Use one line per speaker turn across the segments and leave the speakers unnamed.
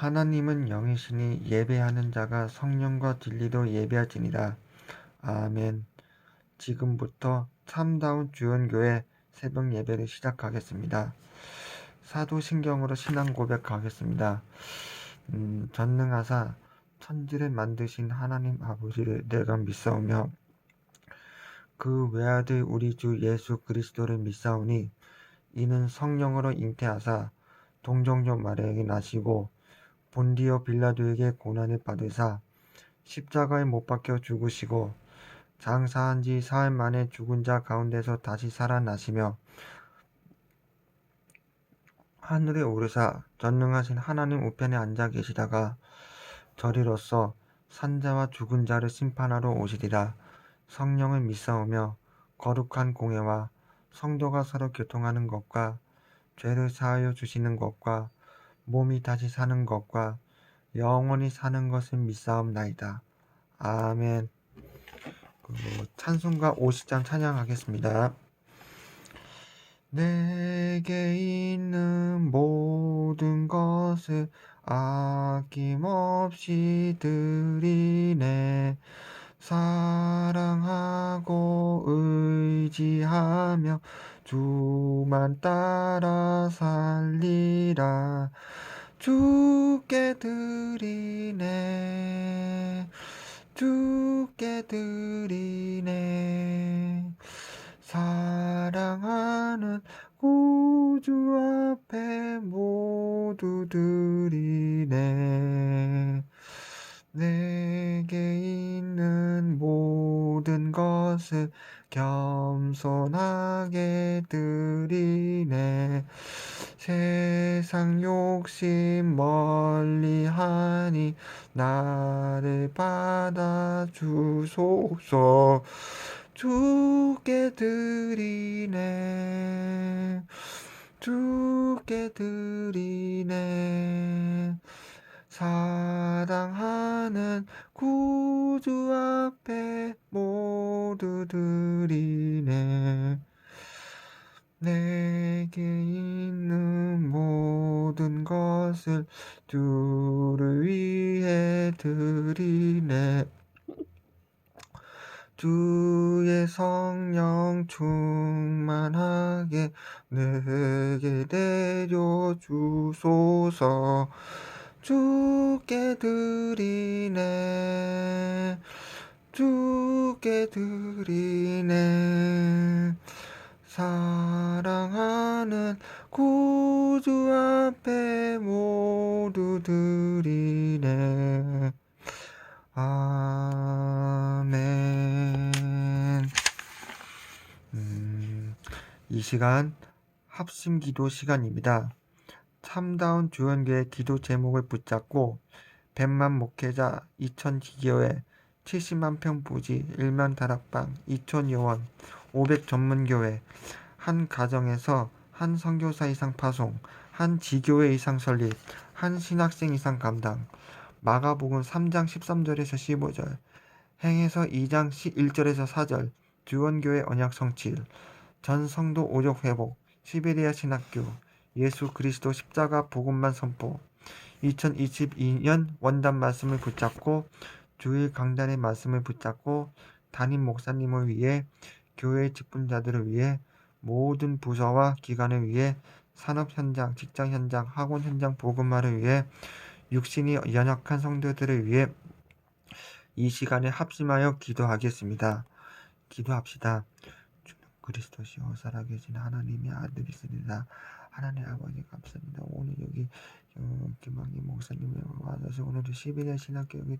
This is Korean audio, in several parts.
하나님은 영이시니 예배하는 자가 성령과 진리로 예배할지니라. 아멘. 지금부터 참다운 주연교회 새벽 예배를 시작하겠습니다. 사도신경으로 신앙 고백하겠습니다. 전능하사 천지를 만드신 하나님 아버지를 내가 믿사오며 그 외아들 우리 주 예수 그리스도를 믿사오니 이는 성령으로 잉태하사 동정녀 마리아에게 나시고 본디오 빌라도에게 고난을 받으사 십자가에 못 박혀 죽으시고 장사한 지 사흘 만에 죽은 자 가운데서 다시 살아나시며 하늘에 오르사 전능하신 하나님 우편에 앉아 계시다가 저리로서 산자와 죽은 자를 심판하러 오시리라. 성령을 믿사오며 거룩한 공회와 성도가 서로 교통하는 것과 죄를 사하여 주시는 것과 몸이 다시 사는 것과 영원히 사는 것을 믿사옵나이다. 아멘. 찬송가 50장 찬양하겠습니다. 내게 있는 모든 것을 아낌없이 드리네. 사랑하고 의지하며 주만 따라 살리라. 주께 드리네. 주께 드리네. 사랑하는 구주 앞에 모두 드리네. 내게 있는 모든 것을 겸손하게 드리네. 세상 욕심 멀리하니 나를 받아 주소서. 주께 드리네. 주께 드리네. 사랑하는 구주 앞에 모두 드리네. 내게 있는 모든 것을 주를 위해 드리네. 주의 성령 충만하게 내게 내려 주소서. 주께 드리네. 주께 드리네. 사랑하는 구주 앞에 모두 드리네. 아멘. 이 시간 합심기도 시간입니다. 참다운 주연교회 기도 제목을 붙잡고 100만 목회자 2000지교회 70만 평 부지 1만 다락방 2000 요원 500 전문교회 한 가정에서 한 선교사 이상 파송 한 지교회 이상 설립 한 신학생 이상 감당 마가복음 3장 13절에서 15절 행해서 2장 1절에서 4절 주원교회 언약 성취 전 성도 오족 회복 시베리아 신학교 예수 그리스도 십자가 복음만 선포 2022년 원단 말씀을 붙잡고 주일 강단의 말씀을 붙잡고 담임 목사님을 위해 교회 직분자들을 위해 모든 부서와 기관을 위해 산업 현장, 직장 현장, 학원 현장 복음화를 위해 육신이 연약한 성도들을 위해 이 시간에 합심하여 기도하겠습니다. 기도합시다. 주는 그리스도시요 살아계신 하나님의 아들이시니라. 하나님 아버지 감사합니다. 오늘 여기 김학기 목사님이 와서 오늘도 11일 신학교 여기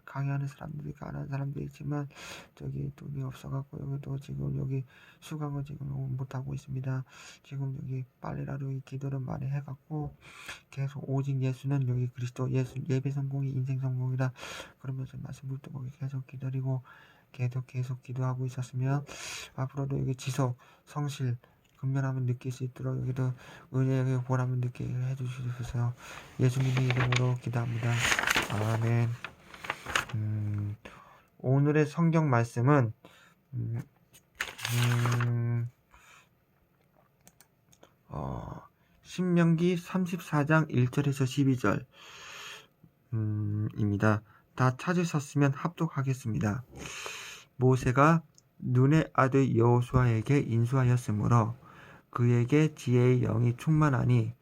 강의하는 사람들이 가난한 사람들이 있지만 저기 돈이 없어갖고 여기도 지금 여기 수강을 지금 못하고 있습니다. 지금 여기 빨리라도 기도를 많이 해갖고 계속 오직 예수는 여기 그리스도 예수 예배 성공이 인생 성공이다 그러면서 말씀 묵묵하게 계속 기다리고 계속 기도하고 있었으면 앞으로도 여기 지속 성실 근면함을 느낄 수 있도록 여기도 은혜의 보람을 느끼게 해주시옵소서. 예수님의 이름으로 기도합니다. 아멘. 오늘의 성경 말씀은 신명기 34장 1절에서 12절 입니다. 다 찾으셨으면 합독하겠습니다. 모세가 눈의 아들 여호수아에게 인수하였으므로 그에게 지혜의 영이 충만하니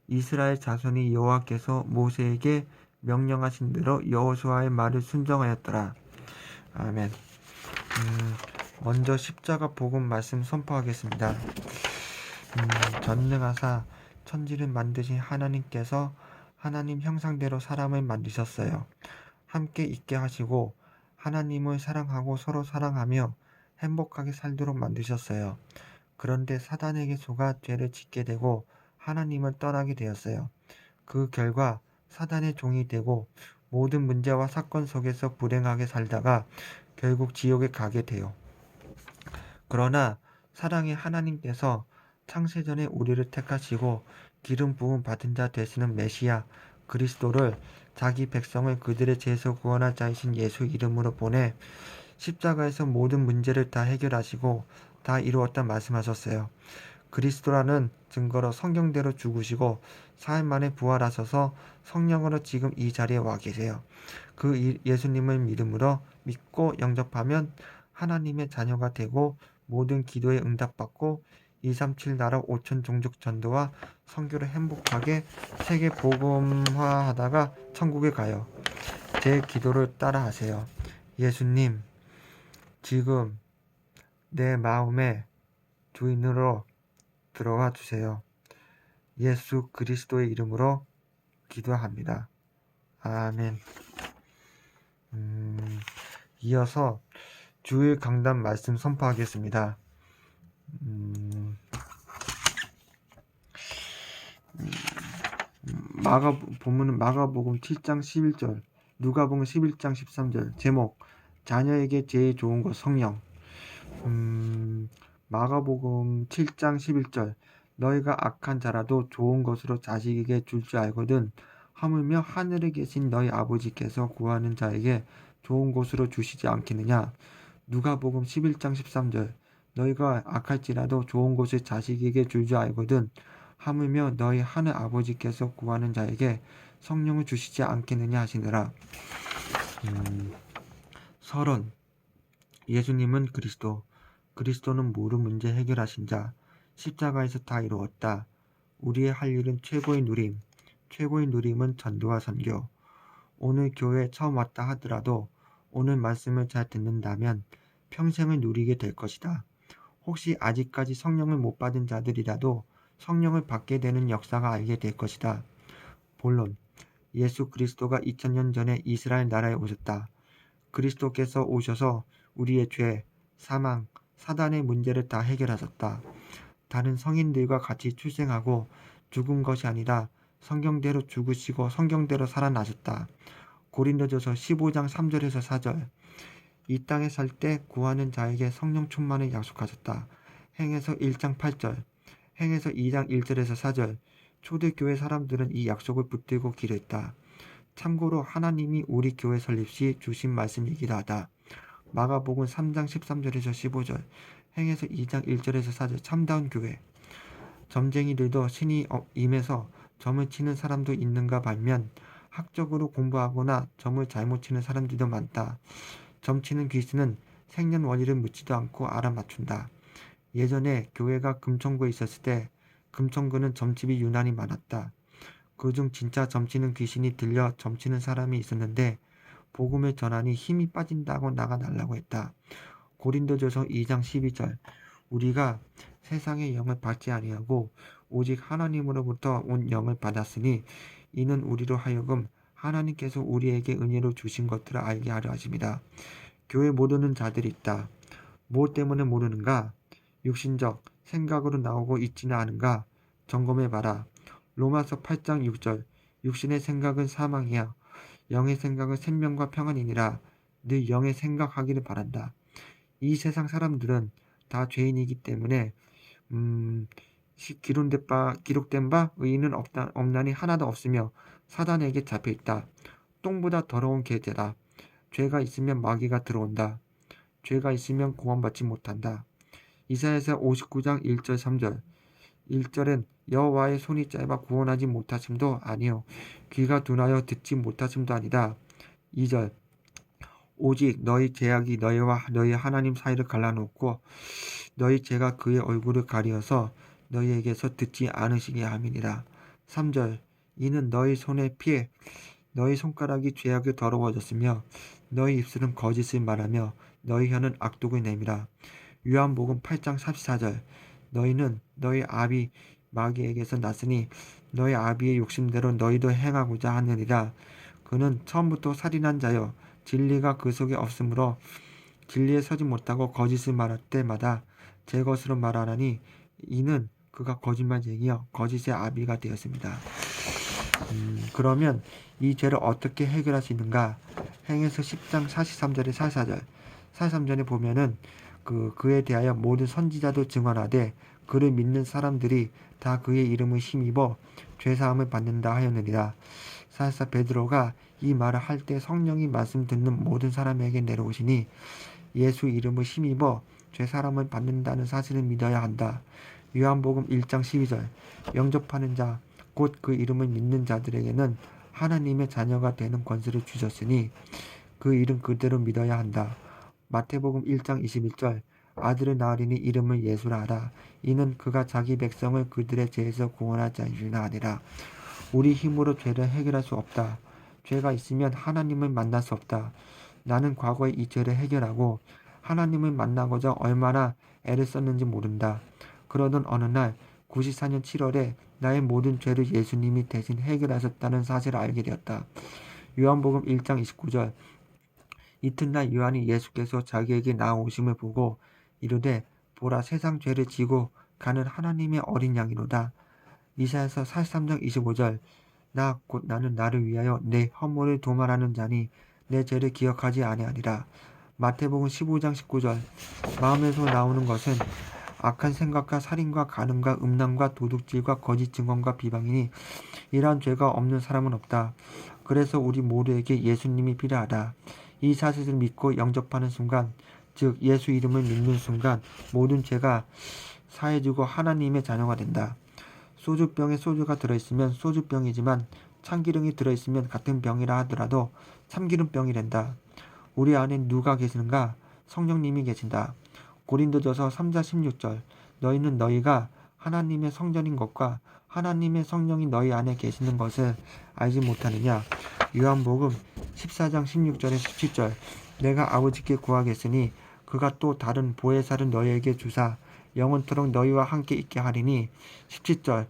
이스라엘 자손이 여호와께서 모세에게 명령하신 대로 여호수아의 말을 순종하였더라. 아멘. 먼저 십자가 복음 말씀 선포하겠습니다. 전능하사 천지를 만드신 하나님께서 하나님 형상대로 사람을 만드셨어요. 함께 있게 하시고 하나님을 사랑하고 서로 사랑하며 행복하게 살도록 만드셨어요. 그런데 사단에게 속아 죄를 짓게 되고 하나님을 떠나게 되었어요. 그 결과 사단의 종이 되고 모든 문제와 사건 속에서 불행하게 살다가 결국 지옥에 가게 돼요. 그러나 사랑의 하나님께서 창세전에 우리를 택하시고 기름 부음 받은 자 되시는 메시아 그리스도를 자기 백성을 그들의 죄에서 구원할 자이신 예수 이름으로 보내 십자가에서 모든 문제를 다 해결하시고 다 이루었다 말씀하셨어요. 그리스도라는 증거로 성경대로 죽으시고 사흘 만에 부활하셔서 성령으로 지금 이 자리에 와 계세요. 그 예수님을 믿고 영접하면 하나님의 자녀가 되고 모든 기도에 응답받고 237 나라 5천 종족 전도와 선교를 행복하게 세계 복음화하다가 천국에 가요. 제 기도를 따라하세요. 예수님, 지금 내 마음의 주인으로 들어와 주세요. 예수 그리스도의 이름으로 기도합니다. 아멘. 이어서 주일 강단 말씀 선포하겠습니다. 본문은 마가복음 7장 11절, 누가복음 11장 13절. 제목 자녀에게 제일 좋은 것 성령. 마가복음 7장 11절 너희가 악한 자라도 좋은 것으로 자식에게 줄 줄 알거든 하물며 하늘에 계신 너희 아버지께서 구하는 자에게 좋은 것으로 주시지 않겠느냐. 누가복음 11장 13절 너희가 악할지라도 좋은 것을 자식에게 줄 줄 알거든 하물며 너희 하늘 아버지께서 구하는 자에게 성령을 주시지 않겠느냐 하시느라. 서론 예수님은 그리스도는 모든 문제 해결하신 자, 십자가에서 다 이루었다. 우리의 할 일은 최고의 누림은 전도와 선교. 오늘 교회에 처음 왔다 하더라도 오늘 말씀을 잘 듣는다면 평생을 누리게 될 것이다. 혹시 아직까지 성령을 못 받은 자들이라도 성령을 받게 되는 역사가 알게 될 것이다. 본론 예수 그리스도가 2000년 전에 이스라엘 나라에 오셨다. 그리스도께서 오셔서 우리의 죄, 사망, 사단의 문제를 다 해결하셨다. 다른 성인들과 같이 출생하고 죽은 것이 아니라 성경대로 죽으시고 성경대로 살아나셨다. 고린도전서 15장 3절에서 4절 이 땅에 살 때 구하는 자에게 성령 충만을 약속하셨다. 행해서 1장 8절 행해서 2장 1절에서 4절 초대교회 사람들은 이 약속을 붙들고 기도했다. 참고로 하나님이 우리 교회 설립 시 주신 말씀이기도 하다. 마가복음 3장 13절에서 15절 행해서 2장 1절에서 4절 참다운 교회 점쟁이들도 신이 임해서 점을 치는 사람도 있는가 반면 학적으로 공부하거나 점을 잘못 치는 사람들도 많다. 점 치는 귀신은 생년월일을 묻지도 않고 알아맞춘다. 예전에 교회가 금천구에 있었을 때 금천구는 점집이 유난히 많았다. 그중 진짜 점치는 귀신이 들려 점치는 사람이 있었는데 복음을 전하니 힘이 빠진다고 나가 달라고 했다. 고린도전서 2장 12절 우리가 세상의 영을 받지 아니하고 오직 하나님으로부터 온 영을 받았으니 이는 우리로 하여금 하나님께서 우리에게 은혜로 주신 것들을 알게 하려 하십니다. 교회 모르는 자들이 있다. 무엇 때문에 모르는가? 육신적 생각으로 나오고 있지는 않은가? 점검해봐라. 로마서 8장 6절 육신의 생각은 사망이야. 영의 생각은 생명과 평안이니라. 늘 영의 생각하기를 바란다. 이 세상 사람들은 다 죄인이기 때문에 기록된 바 의인은 없나니 하나도 없으며 사단에게 잡혀있다. 똥보다 더러운 계제다. 죄가 있으면 마귀가 들어온다. 죄가 있으면 구원받지 못한다. 이사야서 59장 1절 3절 1절엔 여호와의 손이 짧아 구원하지 못하심도 아니요 귀가 둔하여 듣지 못하심도 아니다. 2절 오직 너희 죄악이 너희와 너희 하나님 사이를 갈라놓고 너희 죄가 그의 얼굴을 가리어서 너희에게서 듣지 않으시게 함이니라. 3절 이는 너희 손에 피해 너희 손가락이 죄악에 더러워졌으며 너희 입술은 거짓을 말하며 너희 혀는 악독을 내밀어. 요한복음 8장 44절 너희는 너희 아비 마귀에게서 났으니 너희 아비의 욕심대로 너희도 행하고자 하느니라. 그는 처음부터 살인한 자여 진리가 그 속에 없으므로 진리에 서지 못하고 거짓을 말할 때마다 제 것으로 말하나니 이는 그가 거짓말쟁이여 거짓의 아비가 되었습니다. 그러면 이 죄를 어떻게 해결할 수 있는가? 행해서 10장 43절에 44절 43절에 보면은 그에 대하여 모든 선지자도 증언하되 그를 믿는 사람들이 다 그의 이름을 힘입어 죄사함을 받는다 하였느니라. 사실사 베드로가 이 말을 할 때 성령이 말씀 듣는 모든 사람에게 내려오시니 예수 이름을 힘입어 죄사함을 받는다는 사실을 믿어야 한다. 요한복음 1장 12절 영접하는 자 곧 그 이름을 믿는 자들에게는 하나님의 자녀가 되는 권세를 주셨으니 그 이름 그대로 믿어야 한다. 마태복음 1장 21절 아들을 낳으리니 이름을 예수라 하라. 이는 그가 자기 백성을 그들의 죄에서 구원할 자이라 하니라. 우리 힘으로 죄를 해결할 수 없다. 죄가 있으면 하나님을 만날 수 없다. 나는 과거에 이 죄를 해결하고 하나님을 만나고자 얼마나 애를 썼는지 모른다. 그러던 어느 날 94년 7월에 나의 모든 죄를 예수님이 대신 해결하셨다는 사실을 알게 되었다. 요한복음 1장 29절 이튿날 요한이 예수께서 자기에게 나오심을 보고 이르되 보라 세상 죄를 지고 가는 하나님의 어린 양이로다. 이사야서 43장 25절 나 곧 나는 나를 위하여 내 허물을 도말하는 자니 내 죄를 기억하지 아니하리라. 마태복음 15장 19절 마음에서 나오는 것은 악한 생각과 살인과 간음과 음란과 도둑질과 거짓 증언과 비방이니 이러한 죄가 없는 사람은 없다. 그래서 우리 모두에게 예수님이 필요하다. 이 사실을 믿고 영접하는 순간 즉 예수 이름을 믿는 순간 모든 죄가 사해지고 하나님의 자녀가 된다. 소주병에 소주가 들어있으면 소주병이지만 참기름이 들어있으면 같은 병이라 하더라도 참기름병이 된다. 우리 안에 누가 계시는가? 성령님이 계신다. 고린도전서 3장 16절 너희는 너희가 하나님의 성전인 것과 하나님의 성령이 너희 안에 계시는 것을 알지 못하느냐. 요한복음 14장 16절에 17절 내가 아버지께 구하겠으니 그가 또 다른 보혜사를 너희에게 주사 영원토록 너희와 함께 있게 하리니. 17절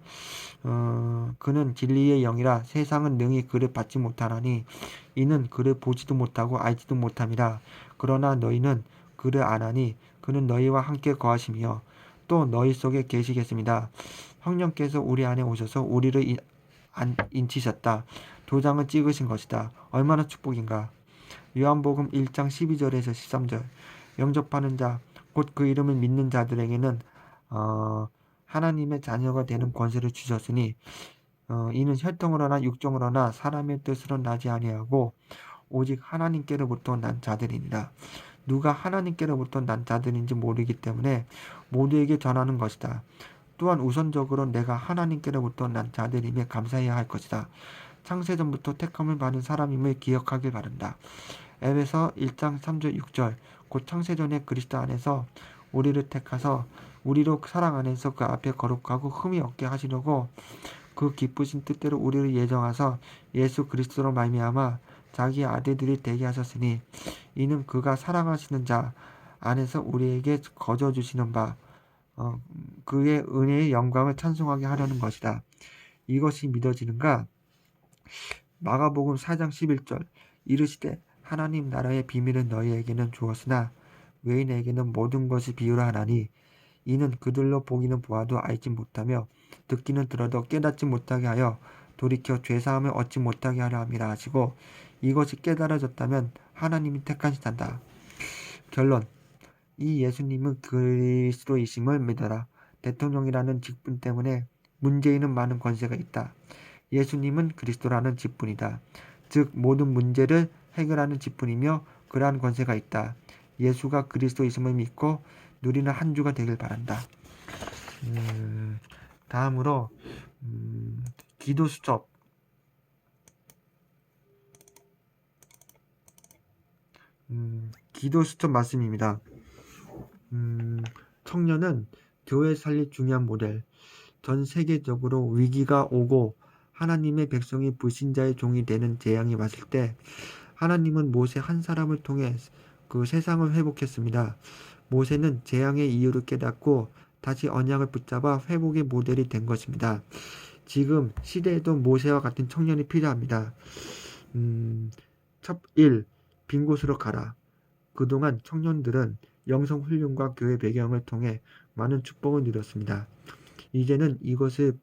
그는 진리의 영이라 세상은 능히 그를 받지 못하나니 이는 그를 보지도 못하고 알지도 못함이라. 그러나 너희는 그를 아나니 그는 너희와 함께 거하시며 또 너희 속에 계시겠습니다. 성령께서 우리 안에 오셔서 우리를 인치셨다. 도장을 찍으신 것이다. 얼마나 축복인가. 요한복음 1장 12절에서 13절 영접하는 자 곧 그 이름을 믿는 자들에게는 하나님의 자녀가 되는 권세를 주셨으니 이는 혈통으로나 육정으로나 사람의 뜻으로 나지 아니하고 오직 하나님께로부터 난 자들이니라. 누가 하나님께로부터 난 자들인지 모르기 때문에 모두에게 전하는 것이다. 또한 우선적으로 내가 하나님께로부터 난 자들임에 감사해야 할 것이다. 창세전부터 택함을 받은 사람임을 기억하길 바란다. 에베소 1장 3절 6절 곧 창세전에 그리스도 안에서 우리를 택하사 우리로 사랑 안에서 그 앞에 거룩하고 흠이 없게 하시려고 그 기쁘신 뜻대로 우리를 예정하사 예수 그리스도로 말미암아 자기 아들들이 되게 하셨으니 이는 그가 사랑하시는 자 안에서 우리에게 거저 주시는 바 그의 은혜의 영광을 찬송하게 하려는 것이다. 이것이 믿어지는가? 마가복음 4장 11절 이르시되 하나님 나라의 비밀은 너희에게는 주었으나 외인에게는 모든 것이 비유라 하나니 이는 그들로 보기는 보아도 알지 못하며 듣기는 들어도 깨닫지 못하게 하여 돌이켜 죄사함을 얻지 못하게 하려 함이라 하시고 이것이 깨달아졌다면 하나님이 택하시단다. 결론 이 예수님은 그리스도이심을 믿어라. 대통령이라는 직분 때문에 문제에는 많은 권세가 있다. 예수님은 그리스도라는 직분이다. 즉 모든 문제를 해결하는 직분이며 그러한 권세가 있다. 예수가 그리스도이심을 믿고 누리는 한 주가 되길 바란다. 다음으로 기도 수첩. 기도 수첩 말씀입니다. 청년은 교회 살릴 중요한 모델. 전 세계적으로 위기가 오고 하나님의 백성이 불신자의 종이 되는 재앙이 왔을 때 하나님은 모세 한 사람을 통해 그 세상을 회복했습니다. 모세는 재앙의 이유를 깨닫고 다시 언약을 붙잡아 회복의 모델이 된 것입니다. 지금 시대에도 모세와 같은 청년이 필요합니다. 첫 1. 빈 곳으로 가라. 그동안 청년들은 영성 훈련과 교회 배경을 통해 많은 축복을 누렸습니다. 이제는 이것을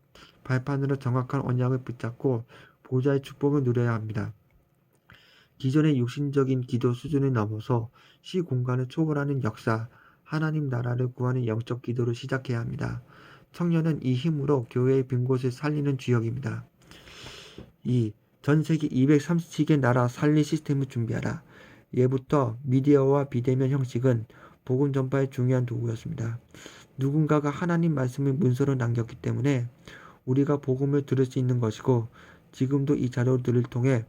발판으로 정확한 언약을 붙잡고 보좌의 축복을 누려야 합니다. 기존의 육신적인 기도 수준을 넘어서 시 공간을 초월하는 역사, 하나님 나라를 구하는 영적 기도를 시작해야 합니다. 청년은 이 힘으로 교회의 빈 곳을 살리는 주역입니다. 2. 전 세계 237개 나라 살리 시스템을 준비하라. 예부터 미디어와 비대면 형식은 복음 전파의 중요한 도구였습니다. 누군가가 하나님 말씀을 문서로 남겼기 때문에 우리가 복음을 들을 수 있는 것이고 지금도 이 자료들을 통해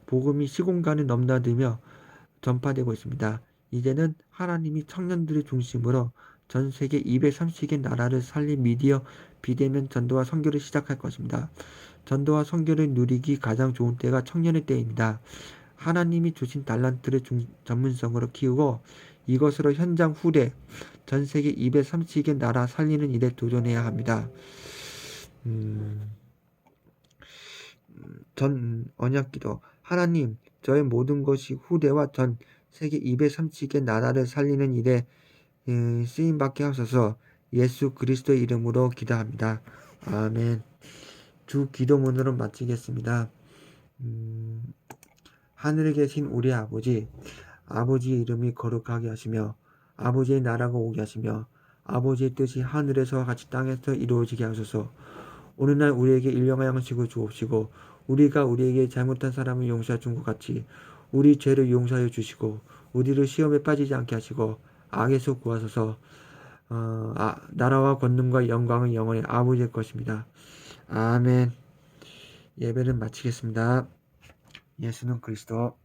복음이 시공간을 넘나들며 전파되고 있습니다. 이제는 하나님이 청년들을 중심으로 전 세계 230개 나라를 살린 미디어 비대면 전도와 선교를 시작할 것입니다. 전도와 선교를 누리기 가장 좋은 때가 청년의 때입니다. 하나님이 주신 달란트를 전문성으로 키우고 이것으로 현장 후대 전 세계 230개 나라 살리는 일에 도전해야 합니다. 전 언약기도. 하나님, 저의 모든 것이 후대와 전 세계 230개 나라를 살리는 일에 쓰임받게 하소서. 예수 그리스도의 이름으로 기도합니다. 아멘. 주 기도문으로 마치겠습니다. 하늘에 계신 우리 아버지, 아버지의 이름이 거룩하게 하시며 아버지의 나라가 오게 하시며 아버지의 뜻이 하늘에서와 같이 땅에서 이루어지게 하소서. 오늘날 우리에게 일용할 양식을 주옵시고 우리가 우리에게 잘못한 사람을 용서해 준 것 같이 우리 죄를 용서하여 주시고 우리를 시험에 빠지지 않게 하시고 악에서 구하소서. 나라와 권능과 영광은 영원히 아버지의 것입니다. 아멘. 예배를 마치겠습니다. 예수는 그리스도.